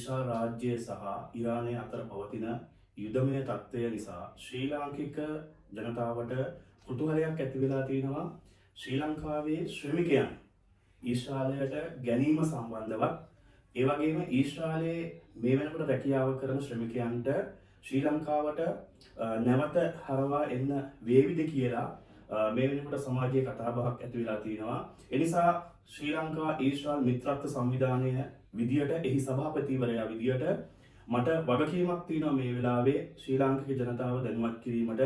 ඊශ්‍රායල් රාජ්‍යය සහ ඉරානය අතර පවතින යුදමය තත්ත්වය නිසා ශ්‍රී ලාංකික ජනතාවට කුතුහලයක් ඇති වෙලා තියෙනවා ශ්‍රී ලංකාවේ ශ්‍රමිකයන් ඊශ්‍රායලයට ගැනීම සම්බන්ධවත් ඒ වගේම ඊශ්‍රායලයේ මේ වෙනකොට රැකියාව කරන ශ්‍රමිකයන්ට ශ්‍රී ලංකාවට නැවත හරවා එන්න වේවිද කියලා මේ වෙනකොට සමාජයේ කතාබහක් ඇති වෙලා තියෙනවා. ඒ නිසා ශ්‍රී ලංකා ඊශ්‍රායල් මිත්‍රත්ව සංවිධානය විදියට එහි සභාපතිවරයා විදියට මට වගකීමක් තියෙනවා මේ වෙලාවේ ශ්‍රී ලාංකික ජනතාව දැනුවත් කිරීමට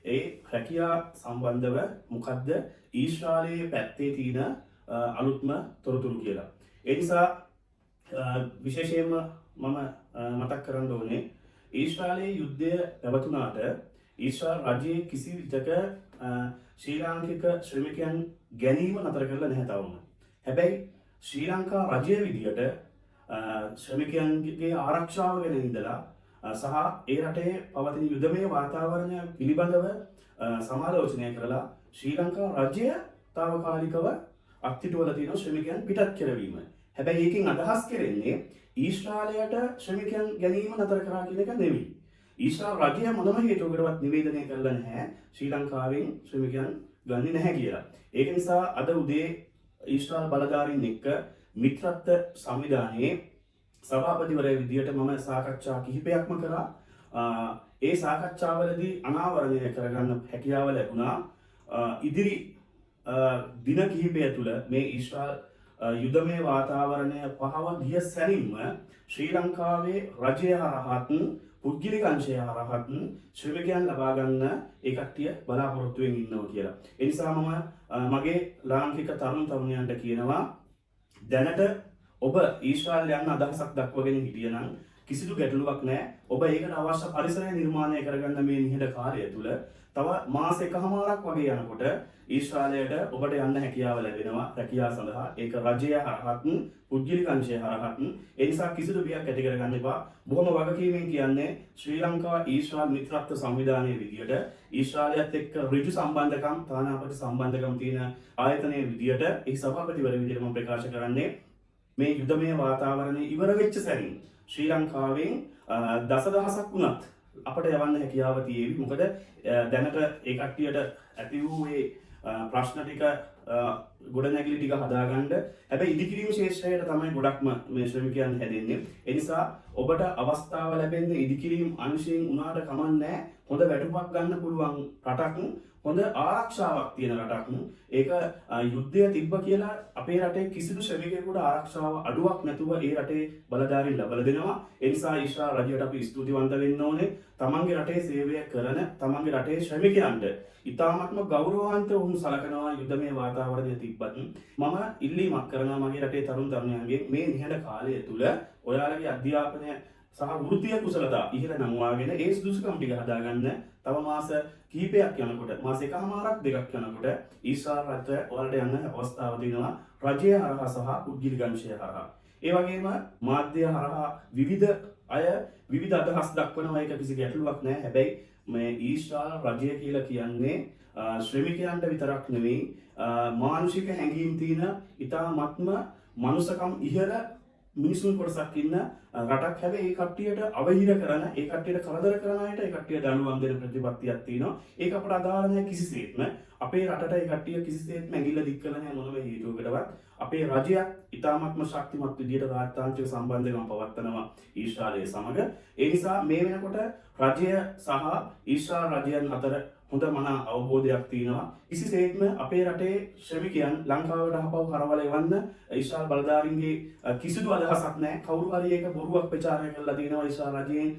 ඒ රැකියා සම්බන්ධව මොකද්ද ඊශ්‍රායලයේ පැත්තේ තියෙන අලුත්ම තොරතුරු කියලා. ඒ නිසා විශේෂයෙන්ම මම මතක් කරන්න ඕනේ ඊශ්‍රායලයේ යුද්ධය පැවතුනාට ඊශ්‍රායල් රජයේ කිසි විටක ශ්‍රී ලාංකික ශ්‍රමිකයන් ගැනීම නතර කරලා නැහැ තවම. හැබැයි ශ්‍රී ලංකා රජය විදියට ශ්‍රමිකයන්ගේ ආරක්ෂාව ගැන ඉඳලා සහ ඒ රටේ පවතින යුදමය වාතාවරණය පිළිබඳව සමාලෝචනය කරලා ශ්‍රී ලංකා රජය තාවකාලිකව අත්හිටුවලා තියෙන ශ්‍රමිකයන් පිටත් කරවීම. හැබැයි ඒකෙන් අදහස් කරන්නේ ඊශ්‍රායලයට ශ්‍රමිකයන් ගැනීම නතර කරා කියන එක නෙවෙයි. ඊශ්‍රායල් රජය මොනම හේතුවකටවත් නිවේදනය කරලා නැහැ ශ්‍රී ලංකාවෙන් ශ්‍රමිකයන් ගන්නේ නැහැ කියලා. ඒක නිසා අද උදේ ඊශ්‍රායල් බලධාරීන් එක්ක මිත්‍රත්ව සංවිධානයේ සභාපතිවරයා විදියට මම සාකච්ඡා කිහිපයක්ම කරා. ඒ සාකච්ඡාවලදී අනාවරණය කරගන්න හැකියාව ලැබුණා. ඉදිරි දින කිහිපය තුළ මේ ඊශ්‍රායල් යුදමය වාතාවරණය පහව ගිය සැනින්ම ශ්‍රී ලංකාවේ රජය හරහත් පුද්ගලික අංශය හරහත් ශ්‍රමිකයන් ලබා ගන්න ඒ කට්ටිය බලාපොරොත්තුවෙන් ඉන්නවා කියලා. ඒ නිසා මම මගේ ලාංකික තරුණ තරුණියන්ට කියනවා දැනට ඔබ ඊශ්‍රායල් යන්න අදහසක් දක්වගෙන හිටියනම් කිසිදු ගැටලුවක් නැහැ. ඔබ ඒකට අවශ්‍ය පරිසරය නිර්මාණය කරගන්න මේ නිහඬ කාලය තුළ තව මාස එකහමාරක් වගේ යනකොට ඊශ්‍රායලයට ඔබට යන්න හැකියාව ලැබෙනවා රැකියාව සඳහා. ඒක රජය හරහත් පුද්ගලික අංශය හරහත්. ඒ නිසා කිසිදු බියක් ඇති කරගන්න එපා. බොහොම වගකීමෙන් කියන්නේ ශ්‍රී ලංකා ඊශ්‍රායල් මිත්‍රත්ව සංවිධානයේ විදියට ඊශ්‍රායලයත් එක්ක ඍජු සම්බන්ධකම් තානාපති සම්බන්ධකම් තියෙන ආයතනයේ විදියට ඒ සභාපතිවරයා විදියට මම ප්‍රකාශ කරන්නේ මේ යුදමය වාතාවරණය ඉවර වෙච්ච සැනින් ශ්‍රී ලංකාවෙන් දසදහසක් වුණත් අපට යවන්න හැකියාව තියෙවි. මොකද දැනට ඒ කට්ටියට ඇති වූ ඒ ප්‍රශ්න ටික ගොඩනැගිලි ටික හදාගන්න හැබැයි ඉදිකිරීම ශේෂ්ත්‍රයට තමයි ගොඩක්ම මේ ශ්‍රමිකයන් හැදෙන්නේ. ඒ නිසා ඔබට අවස්ථාව ලැබෙන්නේ ඉදිකිරීම අංශයෙන් උනාට කමන්නේ හොඳ වැටුපක් ගන්න පුළුවන් රටක් හොඳ ආරක්ෂාවක් තියෙන රටක්. ඒක යුද්ධය තිබ්බ කියලා අපේ රටේ කිසිදු ශ්‍රමිකයෙකුට ආරක්ෂාව අඩුවක් නැතුව ඒ රටේ බලධාරීන් ලබා දෙනවා. ඒ නිසා ඊශ්‍රායල් රජයට අපි ස්තුතිවන්ත වෙන්න ඕනේ. තමන්ගේ රටේ සේවය කරන තමන්ගේ රටේ ශ්‍රමිකයන්ට ඉතාමත්ම ගෞරවාන්විත වුණු සලකනවා යුද්ධමය වාතාවරණය තිබ්බත්. මම ඉල්ලීමක් කරනවා මගේ රටේ තරුණ තරුණියන්ගේ මේ නිහඬ කාලය තුල ඔයාලගේ අධ්‍යාපනය සහ වෘත්තීය කුසලතා ඉහළ නංවාගෙන ඒ සුදුසුකම් ටික හදාගන්න තව මාස කිහිපයක් යනකොට මාස එකමාරක් දෙකක් යනකොට ඊශ්‍රායල් රටට ඔයාලට යන්න අවස්ථාව තියෙනවා රජය හරහා සහ පුද්ගලික අංශය හරහා. ඒ වගේම මාධ්‍ය හරහා විවිධ අය විවිධ අදහස් දක්වනවා. ඒක කිසි ගැටලුවක් නැහැ. හැබැයි මේ ඊශ්‍රායල් රජය කියලා කියන්නේ ශ්‍රමිකයන්ට විතරක් නෙවෙයි මානසික හැඟීම් තියෙන ඉතාමත්ම මනුස්සකම් ඉහළ මිනිසුන් කොටසක් ඉන්න රටක්. හැබැයි ඒ කට්ටියට අවහිර කරන ඒ කට්ටියට කරදර කරන අයට ඒ කට්ටිය දඬුවම් දෙන ප්‍රතිපත්තියක් තියෙනවා. ඒක අපට අදාළ නැහැ කිසිසේත්ම. අපේ රටට ඒ කට්ටිය කිසිසේත්ම ඇඟිල්ල දික් කරලා නැහැ මොනම හේතුවකටවත්. අපේ රජයක් ඉතාමත්ම ශක්තිමත් විදියට රාජ්‍යාංශික සම්බන්ධකම් පවත්වනවා ඊශ්‍රායලයේ සමග. ඒ නිසා මේ වෙනකොට රජය සහ ඊශ්‍රායල් රජයන් අතර හොඳ මනා අවබෝධයක් තියෙනවා. කිසිසේත්ම අපේ රටේ ශ්‍රමිකයන් ලංකාවට ආපහු කරවල එවන්න ඊශ්‍රායල් බලධාරීන්ගේ කිසිදු අදහසක් නැහැ. කවුරු හරි ඒක බොරුවක් ප්‍රචාරය කරලා තියෙනවා ඊශ්‍රායල් රජයෙන්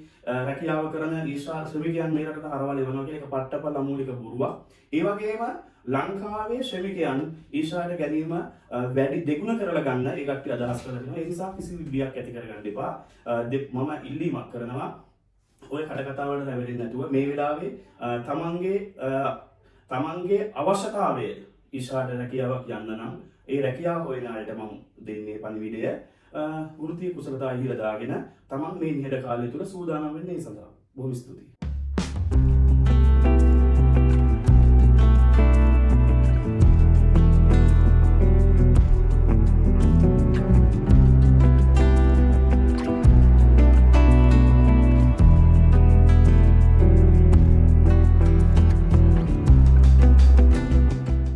රැකියාව කරන ඊශ්‍රායල් ශ්‍රමිකයන් මේ රටට කරවල එවනවා කියන එක පට්ටපල් අමූලික බොරුවක්. ඒ වගේම ලංකාවේ ශ්‍රමිකයන් ඊශ්‍රායලට ගැනීම වැඩි දෙගුණ කරලා ගන්න ඒ කට්ටිය අදහස් කරලා තියෙනවා. ඒ නිසා කිසි බියක් ඇති කරගන්න එපා. මම ඉල්ලීමක් කරනවා ඔය කටකතාවලට රැවටෙන්නේ නැතුව මේ වෙලාවේ තමන්ගේ අවශ්‍යතාවය ඊශ්‍රායලට රැකියාවක් යන්න නම් ඒ රැකියාව හොයන අයට මම දෙන්නේ පණිවිඩය වෘත්තීය කුසලතා ඉහළ දාගෙන තමන් මේ නිහඬ කාලය තුල සූදානම් වෙන්න ඒ සඳහා. බොහොම ස්තුතියි.